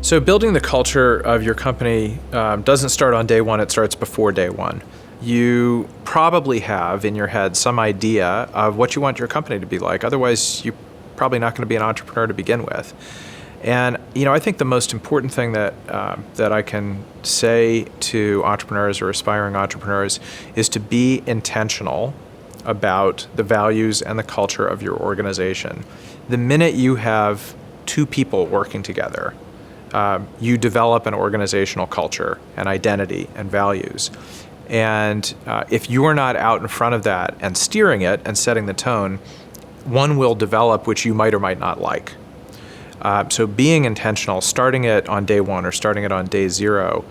So building the culture of your company doesn't start on day one, it starts before day one. You probably have in your head some idea of what you want your company to be like. Otherwise, you're probably not going to be an entrepreneur to begin with. And I think the most important thing that I can say to entrepreneurs or aspiring entrepreneurs is to be intentional about the values and the culture of your organization. The minute you have two people working together, you develop an organizational culture and identity and values. And if you are not out in front of that and steering it and setting the tone, one will develop which you might or might not like. So being intentional, starting it on day one or starting it on day zero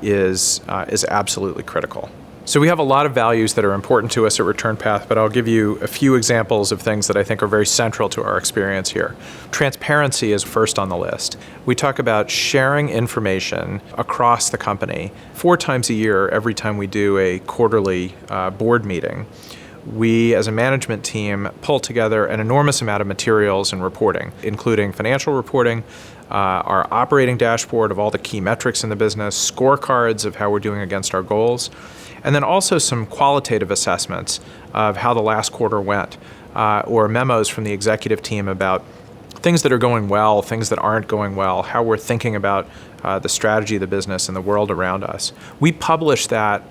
is absolutely critical. So we have a lot of values that are important to us at ReturnPath, but I'll give you a few examples of things that I think are very central to our experience here. Transparency is first on the list. We talk about sharing information across the company 4 times a year every time we do a quarterly board meeting. We, as a management team, pull together an enormous amount of materials and reporting, including financial reporting, our operating dashboard of all the key metrics in the business, scorecards of how we're doing against our goals, and then also some qualitative assessments of how the last quarter went, or memos from the executive team about things that are going well, things that aren't going well, how we're thinking about the strategy of the business and the world around us. We publish that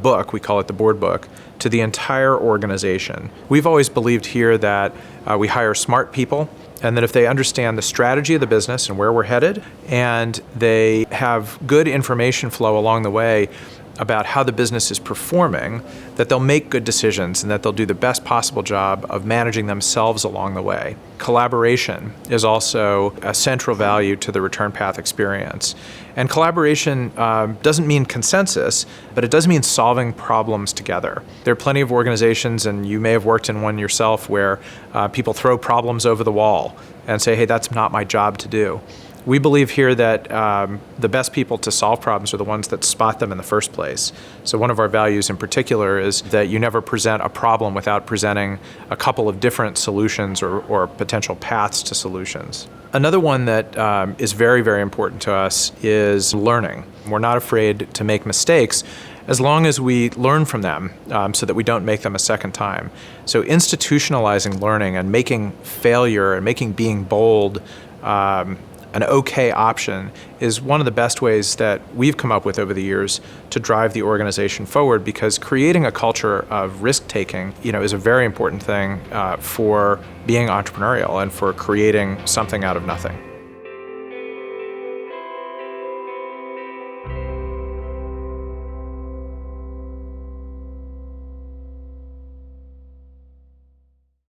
book, we call it the board book, to the entire organization. We've always believed here that we hire smart people, and that if they understand the strategy of the business and where we're headed, and they have good information flow along the way about how the business is performing, that they'll make good decisions and that they'll do the best possible job of managing themselves along the way. Collaboration is also a central value to the ReturnPath experience. And collaboration doesn't mean consensus, but it does mean solving problems together. There are plenty of organizations, and you may have worked in one yourself, where people throw problems over the wall and say, hey, that's not my job to do. We believe here that the best people to solve problems are the ones that spot them in the first place. So one of our values in particular is that you never present a problem without presenting a couple of different solutions or potential paths to solutions. Another one that is very, very important to us is learning. We're not afraid to make mistakes as long as we learn from them so that we don't make them a second time. So institutionalizing learning and making failure and making being bold an okay option is one of the best ways that we've come up with over the years to drive the organization forward, because creating a culture of risk-taking, is a very important thing for being entrepreneurial and for creating something out of nothing.